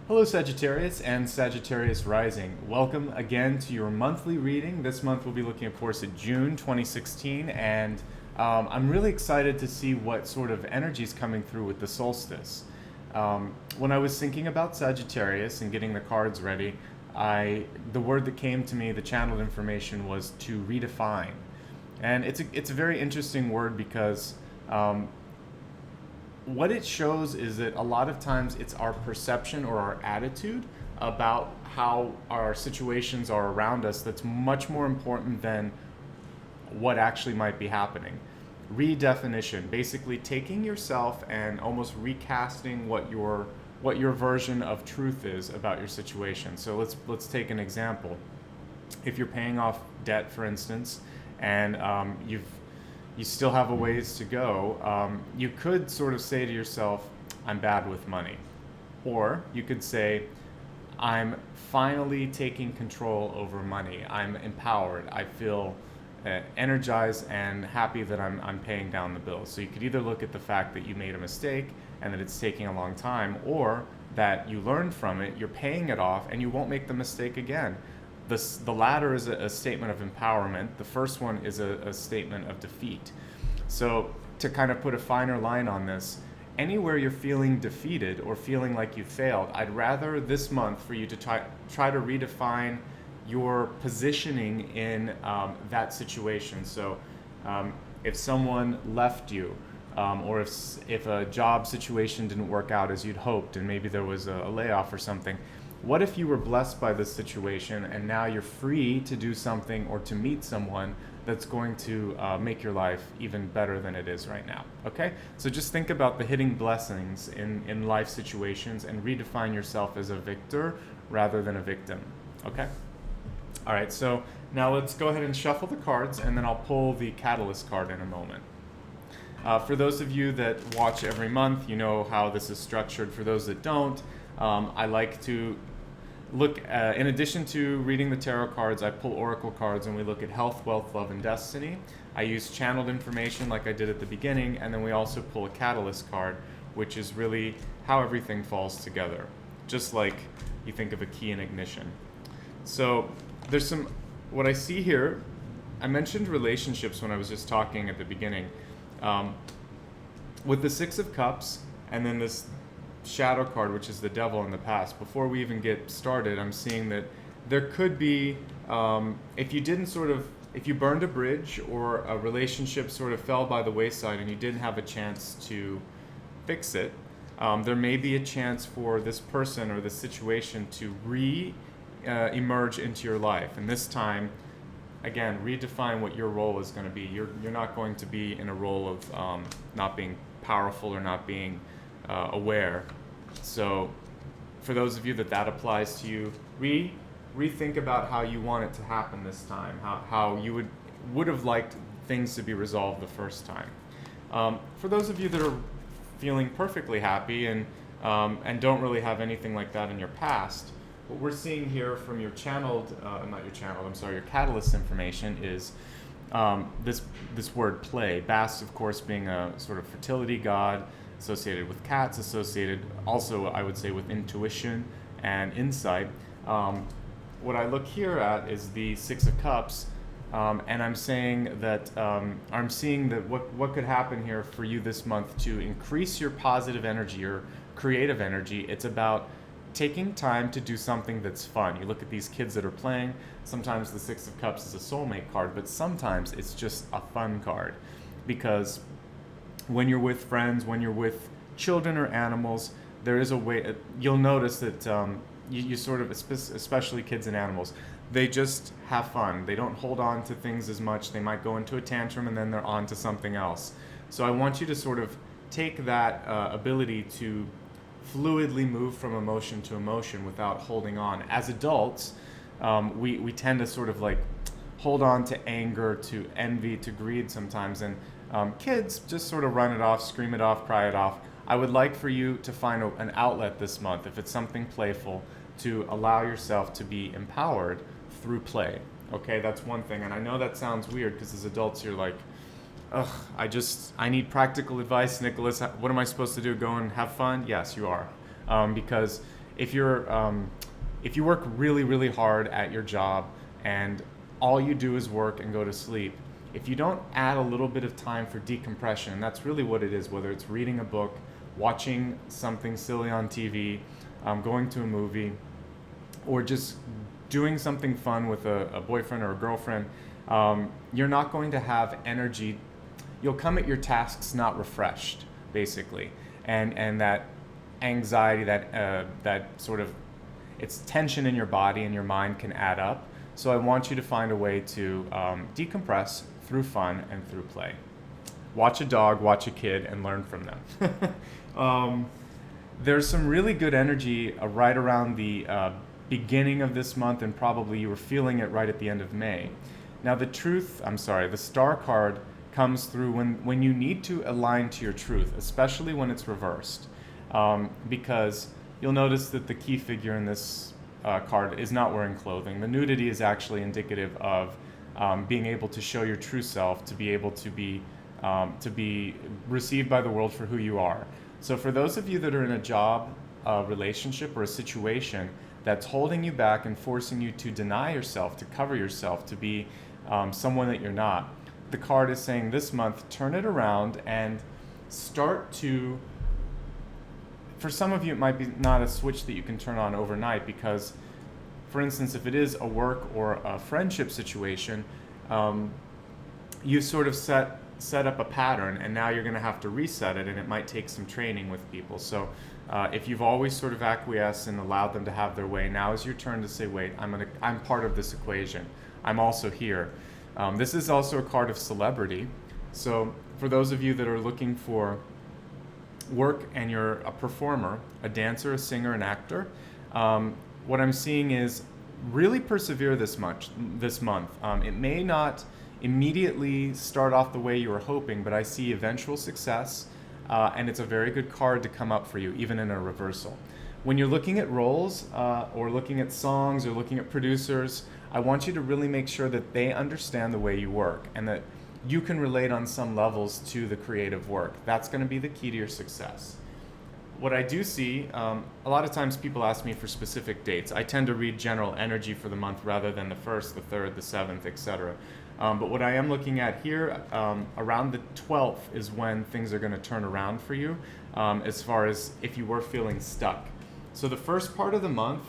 Hello, Sagittarius and Sagittarius Rising. Welcome again to your monthly reading. This month we'll be looking, of course, at June 2016, and I'm really excited to see what sort of energy is coming through with the solstice. When I was thinking about Sagittarius and getting the cards ready, the word that came to me, the channeled information, was to redefine, and it's a very interesting word because what it shows is that a lot of times it's our perception or our attitude about how our situations are around us that's much more important than what actually might be happening. Redefinition, basically taking yourself and almost recasting what your version of truth is about your situation. So let's take an example. If you're paying off debt, for instance, and you still have a ways to go, you could sort of say to yourself, I'm bad with money. Or you could say, I'm finally taking control over money. I'm empowered. I feel energized and happy that I'm paying down the bills. So you could either look at the fact that you made a mistake and that it's taking a long time, or that you learned from it, you're paying it off, and you won't make the mistake again. The latter is a statement of empowerment. The first one is a statement of defeat. So to kind of put a finer line on this, anywhere you're feeling defeated or feeling like you failed, I'd rather this month for you to try to redefine your positioning in that situation. So if someone left you, or if a job situation didn't work out as you'd hoped and maybe there was a layoff or something, what if you were blessed by this situation and now you're free to do something or to meet someone that's going to make your life even better than it is right now? Okay? So just think about the hidden blessings in life situations and redefine yourself as a victor rather than a victim. Okay? All right, so now let's go ahead and shuffle the cards, and then I'll pull the Catalyst card in a moment. For those of you that watch every month, you know how this is structured. For those that don't, I like to look, in addition to reading the tarot cards, I pull oracle cards and we look at health, wealth, love, and destiny. I use channeled information like I did at the beginning, and then we also pull a catalyst card, which is really how everything falls together, just like you think of a key in ignition. So there's what I see here, I mentioned relationships when I was just talking at the beginning. With the Six of Cups and then this shadow card, which is the devil in the past, before we even get started, I'm seeing that there could be, if you burned a bridge or a relationship sort of fell by the wayside and you didn't have a chance to fix it, there may be a chance for this person or this situation to emerge into your life. And this time, again, redefine what your role is going to be. You're not going to be in a role of not being powerful or not being aware. So for those of you that applies to you, rethink about how you want it to happen this time, how you would have liked things to be resolved the first time. For those of you that are feeling perfectly happy and don't really have anything like that in your past, what we're seeing here from your your catalyst information is this word play. Bast, of course, being a sort of fertility god associated with cats, associated also, I would say, with intuition and insight. What I look here at is the Six of Cups, and I'm saying that I'm seeing that what could happen here for you this month to increase your positive energy, your creative energy. It's about taking time to do something that's fun. You look at these kids that are playing. Sometimes the Six of Cups is a soulmate card, but sometimes it's just a fun card, because when you're with friends, when you're with children or animals, there is a way. You'll notice that you sort of, especially kids and animals, they just have fun. They don't hold on to things as much. They might go into a tantrum and then they're on to something else. So I want you to sort of take that ability to fluidly move from emotion to emotion without holding on. As adults, we tend to sort of like hold on to anger, to envy, to greed sometimes, and kids just sort of run it off, scream it off, cry it off. I would like for you to find an outlet this month, if it's something playful, to allow yourself to be empowered through play. Okay, that's one thing. And I know that sounds weird because as adults you're like, ugh, I need practical advice, Nicholas. What am I supposed to do? Go and have fun? Yes, you are. Because if you work really, really hard at your job and all you do is work and go to sleep, if you don't add a little bit of time for decompression, and that's really what it is, whether it's reading a book, watching something silly on TV, going to a movie, or just doing something fun with a boyfriend or a girlfriend, you're not going to have energy. You'll come at your tasks not refreshed, basically, and that anxiety, that sort of, it's tension in your body and your mind can add up. So I want you to find a way to decompress through fun and through play. Watch a dog, watch a kid, and learn from them. There's some really good energy right around the beginning of this month, and probably you were feeling it right at the end of May. Now the star card comes through when you need to align to your truth, especially when it's reversed. Because you'll notice that the key figure in this card is not wearing clothing. The nudity is actually indicative of being able to show your true self, to be able to be received by the world for who you are. So for those of you that are in a job, relationship, or a situation that's holding you back and forcing you to deny yourself, to cover yourself, to be someone that you're not, the card is saying this month, turn it around and start to, for some of you, it might be not a switch that you can turn on overnight, because, for instance, if it is a work or a friendship situation, you sort of set up a pattern, and now you're going to have to reset it, and it might take some training with people. So if you've always sort of acquiesced and allowed them to have their way, now is your turn to say, wait, I'm part of this equation. I'm also here. This is also a card of celebrity. So for those of you that are looking for work and you're a performer, a dancer, a singer, an actor, what I'm seeing is really persevere this month. It may not immediately start off the way you were hoping, but I see eventual success, and it's a very good card to come up for you, even in a reversal. When you're looking at roles, or looking at songs, or looking at producers, I want you to really make sure that they understand the way you work, and that you can relate on some levels to the creative work. That's going to be the key to your success. What I do see, a lot of times people ask me for specific dates. I tend to read general energy for the month rather than the 1st, the 3rd, the 7th, etc. But what I am looking at here, around the 12th is when things are going to turn around for you, as far as if you were feeling stuck. So the first part of the month,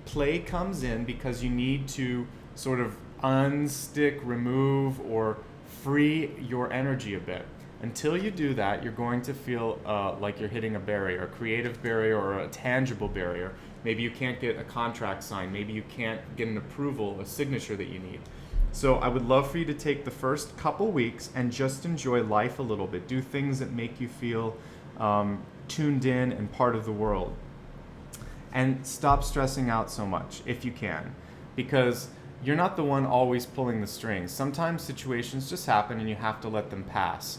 play comes in because you need to sort of unstick, remove, or free your energy a bit. Until you do that, you're going to feel like you're hitting a barrier, a creative barrier or a tangible barrier. Maybe you can't get a contract signed. Maybe you can't get an approval, a signature that you need. So I would love for you to take the first couple weeks and just enjoy life a little bit. Do things that make you feel tuned in and part of the world. And stop stressing out so much if you can, because you're not the one always pulling the strings. Sometimes situations just happen and you have to let them pass.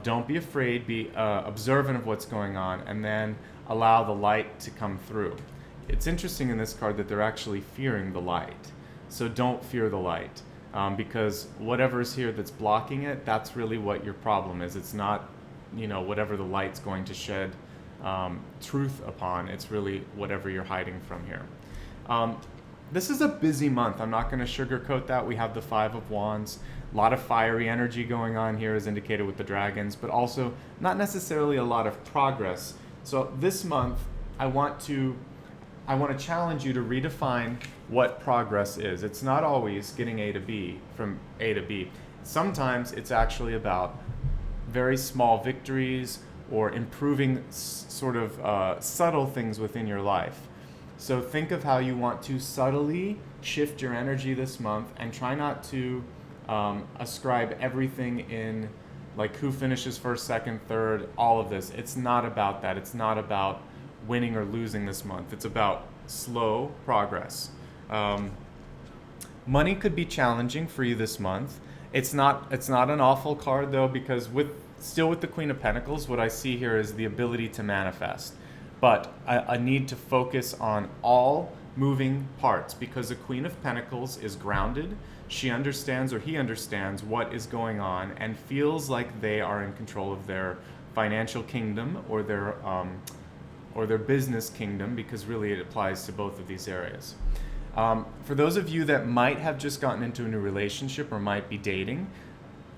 Don't be afraid, be observant of what's going on, and then allow the light to come through. It's interesting in this card that they're actually fearing the light. So don't fear the light, because whatever is here that's blocking it, that's really what your problem is. It's not, whatever the light's going to shed truth upon. It's really whatever you're hiding from here. This is a busy month. I'm not going to sugarcoat that. We have the 5 of Wands. A lot of fiery energy going on here, as indicated with the dragons, but also not necessarily a lot of progress. So this month, I want to challenge you to redefine what progress is. It's not always getting A to B, from A to B. Sometimes it's actually about very small victories or improving sort of subtle things within your life. So think of how you want to subtly shift your energy this month, and try not to ascribe everything in, like, who finishes first, second, third, all of this. It's not about that. It's not about winning or losing this month. It's about slow progress. Money could be challenging for you this month. It's not an awful card though, because still with the Queen of Pentacles, what I see here is the ability to manifest. But I need to focus on all moving parts, because the Queen of Pentacles is grounded. She understands, or he understands, what is going on and feels like they are in control of their financial kingdom, or or their business kingdom, because really it applies to both of these areas. For those of you that might have just gotten into a new relationship or might be dating,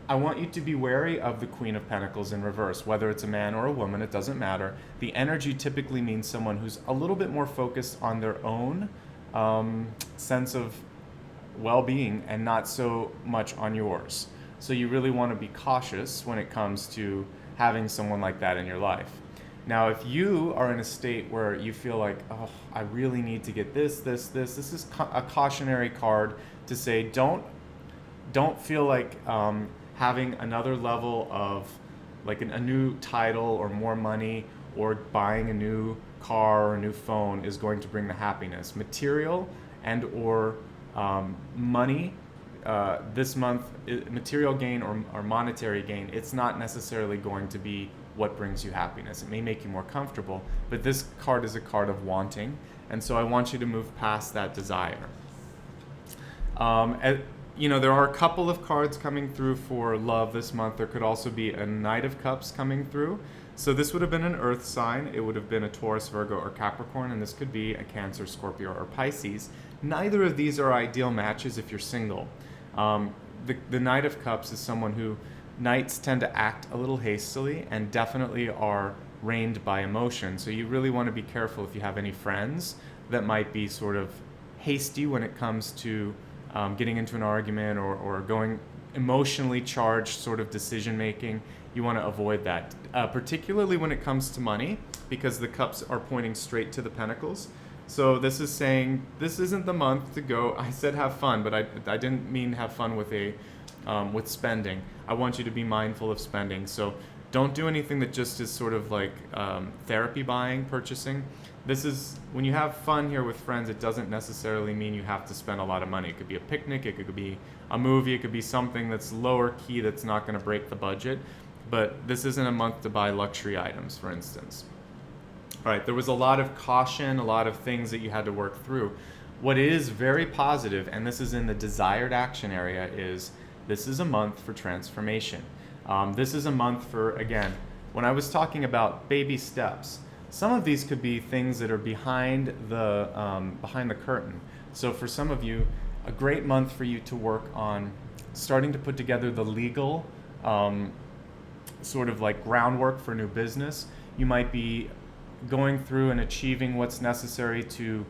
I want you to be wary of the Queen of Pentacles in reverse. Whether it's a man or a woman, it doesn't matter. The energy typically means someone who's a little bit more focused on their own sense of well-being and not so much on yours. So you really want to be cautious when it comes to having someone like that in your life. Now, if you are in a state where you feel like, oh, I really need to get this is a cautionary card to say, don't feel like having another level of like a new title or more money or buying a new car or a new phone is going to bring the happiness. Material and or money this month, material gain or monetary gain, it's not necessarily going to be what brings you happiness. It may make you more comfortable, but this card is a card of wanting, and so I want you to move past that desire. There are a couple of cards coming through for love this month. There could also be a Knight of Cups coming through. So this would have been an earth sign. It would have been a Taurus, Virgo, or Capricorn, and this could be a Cancer, Scorpio, or Pisces. Neither of these are ideal matches if you're single. The Knight of Cups is someone who Knights tend to act a little hastily and definitely are reigned by emotion. So you really want to be careful if you have any friends that might be sort of hasty when it comes to getting into an argument or going emotionally charged sort of decision making. You want to avoid that, particularly when it comes to money, because the cups are pointing straight to the pentacles. So this is saying this isn't the month to go. I said have fun, but I didn't mean have fun with with spending. I want you to be mindful of spending. So don't do anything that just is sort of like therapy buying, purchasing. This is when you have fun here with friends, it doesn't necessarily mean you have to spend a lot of money. It could be a picnic, it could be a movie, it could be something that's lower key that's not going to break the budget. But this isn't a month to buy luxury items, for instance. All right, there was a lot of caution, a lot of things that you had to work through. What is very positive, and this is in the desired action area, is this is a month for transformation. This is a month for, again, when I was talking about baby steps, some of these could be things that are behind the curtain. So for some of you, a great month for you to work on starting to put together the legal sort of like groundwork for new business. You might be going through and achieving what's necessary to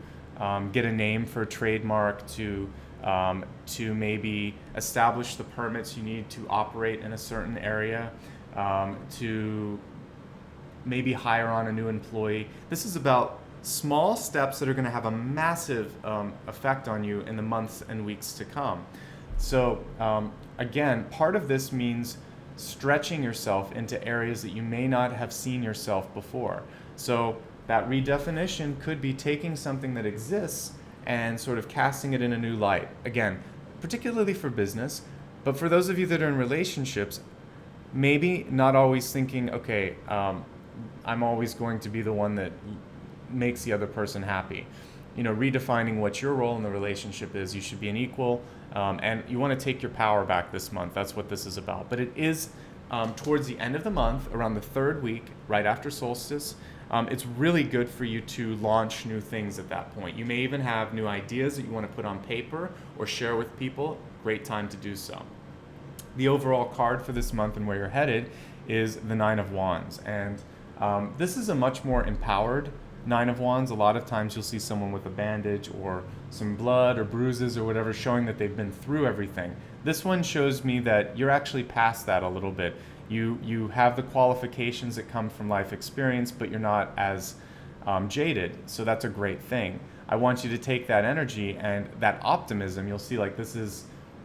get a name for a trademark, to maybe establish the permits you need to operate in a certain area, to maybe hire on a new employee. This is about small steps that are going to have a massive effect on you in the months and weeks to come. So again, part of this means stretching yourself into areas that you may not have seen yourself before. So that redefinition could be taking something that exists and sort of casting it in a new light. Again, particularly for business, but for those of you that are in relationships, maybe not always thinking, okay, I'm always going to be the one that makes the other person happy. Redefining what your role in the relationship is. You should be an equal, and you want to take your power back this month. That's what this is about. But it is towards the end of the month, around the third week, right after solstice. It's really good for you to launch new things at that point. You may even have new ideas that you want to put on paper or share with people. Great time to do so. The overall card for this month and where you're headed is the Nine of Wands. And this is a much more empowered Nine of Wands. A lot of times you'll see someone with a bandage or some blood or bruises or whatever showing that they've been through everything. This one shows me that you're actually past that a little bit. You have the qualifications that come from life experience, but you're not as jaded. So that's a great thing. I want you to take that energy and that optimism. You'll see like this is,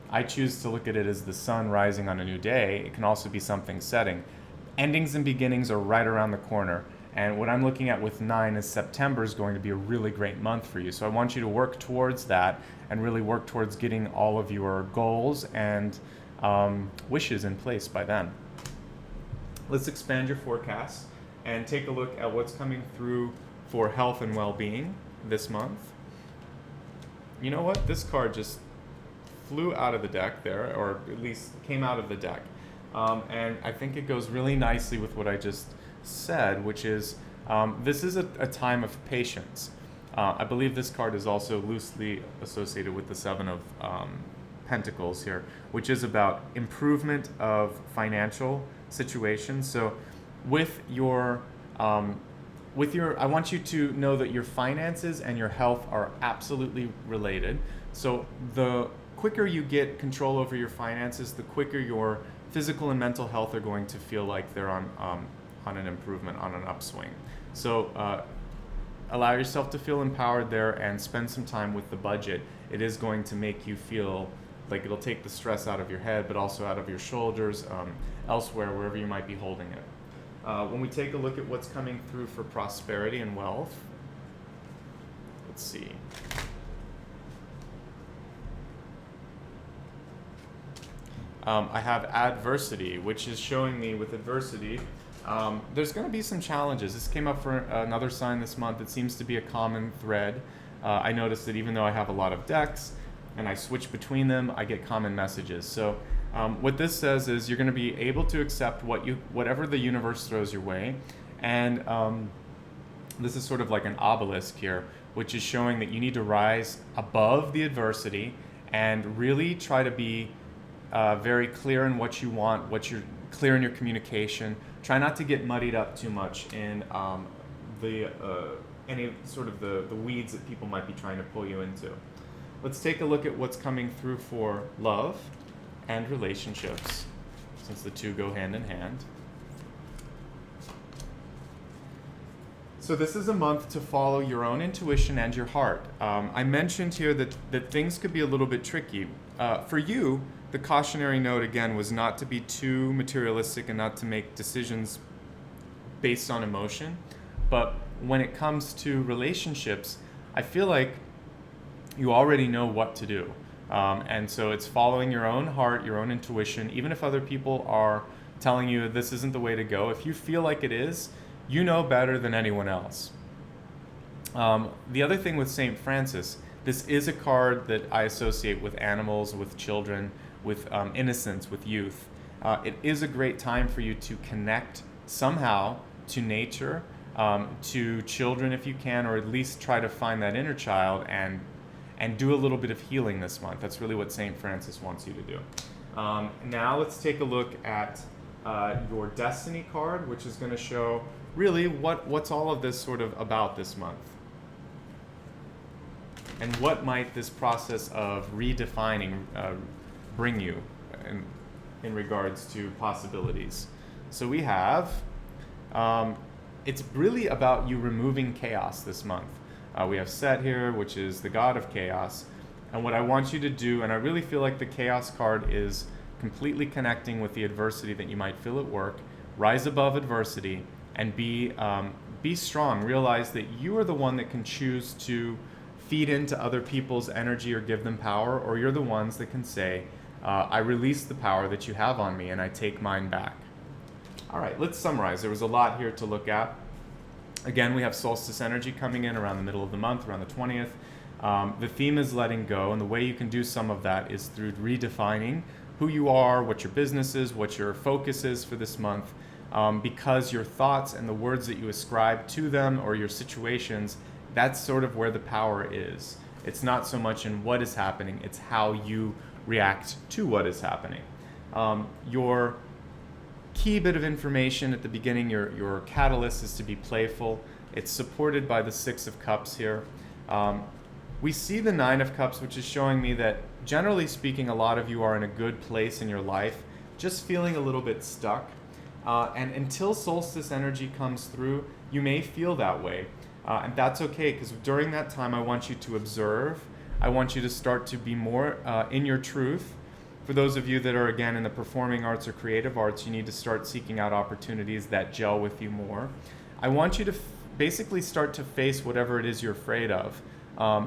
I choose to look at it as the sun rising on a new day. It can also be something setting. Endings and beginnings are right around the corner. And what I'm looking at with 9 is September is going to be a really great month for you. So I want you to work towards that and really work towards getting all of your goals and wishes in place by then. Let's expand your forecast and take a look at what's coming through for health and well-being this month. You know what? This card just flew out of the deck there, or at least came out of the deck. And I think it goes really nicely with what I just said, which is This is a time of patience. I believe this card is also loosely associated with the Seven of Pentacles here, which is about improvement of financial situations. So with your I want you to know that your finances and your health are absolutely related. So the quicker you get control over your finances, the quicker your physical and mental health are going to feel like they're on an improvement, on an upswing. So allow yourself to feel empowered there and spend some time with the budget. It is going to make you feel like it'll take the stress out of your head, but also out of your shoulders, elsewhere, wherever you might be holding it. When we take a look at what's coming through for prosperity and wealth, let's see. I have adversity, which is showing me with adversity, there's going to be some challenges. This came up for another sign this month. It seems to be a common thread. I noticed that even though I have a lot of decks and I switch between them, I get common messages. So what this says is you're going to be able to accept whatever the universe throws your way. And this is sort of like an obelisk here, which is showing that you need to rise above the adversity and really try to be very clear in what you want, clear in your communication. Try not to get muddied up too much in any sort of the weeds that people might be trying to pull you into. Let's take a look at what's coming through for love and relationships, since the two go hand in hand. So this is a month to follow your own intuition and your heart. I mentioned here that things could be a little bit tricky. For you, the cautionary note again was not to be too materialistic and not to make decisions based on emotion. But when it comes to relationships, I feel like you already know what to do. And so it's following your own heart, your own intuition. Even if other people are telling you this isn't the way to go, if you feel like it is, you know better than anyone else. The other thing with St. Francis, this is a card that I associate with animals, with children, with innocence, with youth. It is a great time for you to connect somehow to nature, to children if you can, or at least try to find that inner child and do a little bit of healing this month. That's really what St. Francis wants you to do. Now let's take a look at your Destiny card, which is going to show really what's all of this sort of about this month. And what might this process of redefining bring you in regards to possibilities. So we have, it's really about you removing chaos this month. We have Set here, which is the god of chaos. And what I want you to do, and I really feel like the chaos card is completely connecting with the adversity that you might feel at work. Rise above adversity and be strong. Realize that you are the one that can choose to feed into other people's energy or give them power, or you're the ones that can say, I release the power that you have on me and I take mine back. All right, let's summarize. There was a lot here to look at. Again, we have solstice energy coming in around the middle of the month, around the 20th. The theme is letting go, and the way you can do some of that is through redefining who you are, what your business is, what your focus is for this month, because your thoughts and the words that you ascribe to them or your situations, that's sort of where the power is. It's not so much in what is happening, it's how you react to what is happening. Your key bit of information at the beginning, your catalyst is to be playful. It's supported by the Six of Cups here. We see the Nine of Cups, which is showing me that generally speaking, a lot of you are in a good place in your life, just feeling a little bit stuck. And until solstice energy comes through, you may feel that way. And that's okay, because during that time, I want you to observe. I want you to start to be more in your truth. For those of you that are, again, in the performing arts or creative arts, you need to start seeking out opportunities that gel with you more. I want you to basically start to face whatever it is you're afraid of.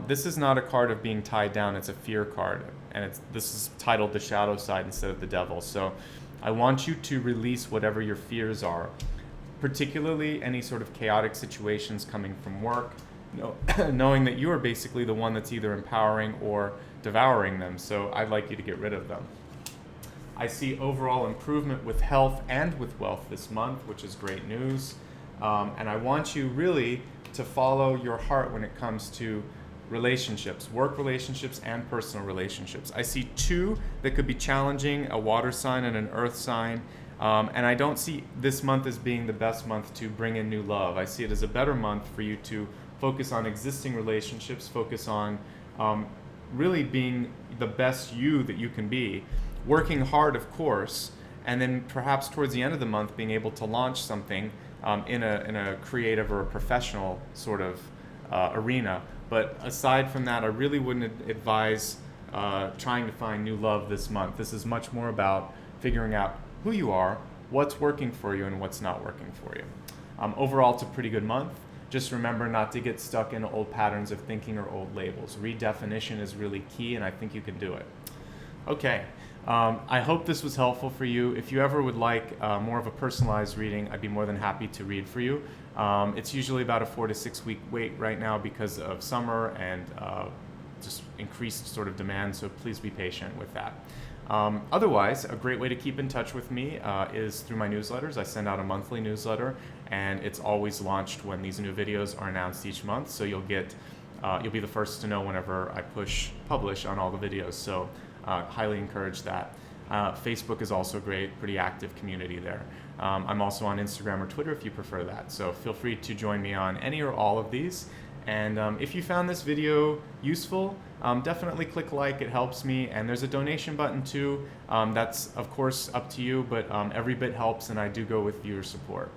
This is not a card of being tied down, it's a fear card. And this is titled the shadow side instead of the devil. So I want you to release whatever your fears are, particularly any sort of chaotic situations coming from work, knowing that you are basically the one that's either empowering or devouring them. So I'd like you to get rid of them. I see overall improvement with health and with wealth this month, which is great news. And I want you really to follow your heart when it comes to relationships, work relationships and personal relationships. I see two that could be challenging, a water sign and an earth sign. And I don't see this month as being the best month to bring in new love. I see it as a better month for you to focus on existing relationships, focus on really being the best you that you can be, working hard, of course, and then perhaps towards the end of the month being able to launch something in a creative or a professional sort of arena. But aside from that, I really wouldn't advise trying to find new love this month. This is much more about figuring out who you are, what's working for you, and what's not working for you. Overall, it's a pretty good month. Just remember not to get stuck in old patterns of thinking or old labels. Redefinition is really key, and I think you can do it. Okay, I hope this was helpful for you. If you ever would like more of a personalized reading, I'd be more than happy to read for you. It's usually about a 4 to 6 week wait right now because of summer and just increased sort of demand, so please be patient with that. Otherwise, a great way to keep in touch with me is through my newsletters. I send out a monthly newsletter, and it's always launched when these new videos are announced each month, so you'll be the first to know whenever I publish on all the videos, so highly encourage that. Facebook is also great, pretty active community there. I'm also on Instagram or Twitter if you prefer that, so feel free to join me on any or all of these. And if you found this video useful, definitely click like, it helps me. And there's a donation button too. That's of course up to you, but every bit helps, and I do go with viewer support.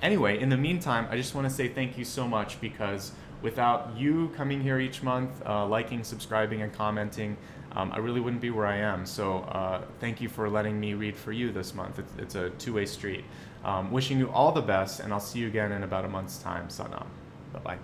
Anyway, in the meantime, I just want to say thank you so much, because without you coming here each month, liking, subscribing, and commenting, I really wouldn't be where I am. So thank you for letting me read for you this month. It's a two-way street. Wishing you all the best, and I'll see you again in about a month's time. Sanam. Bye-bye.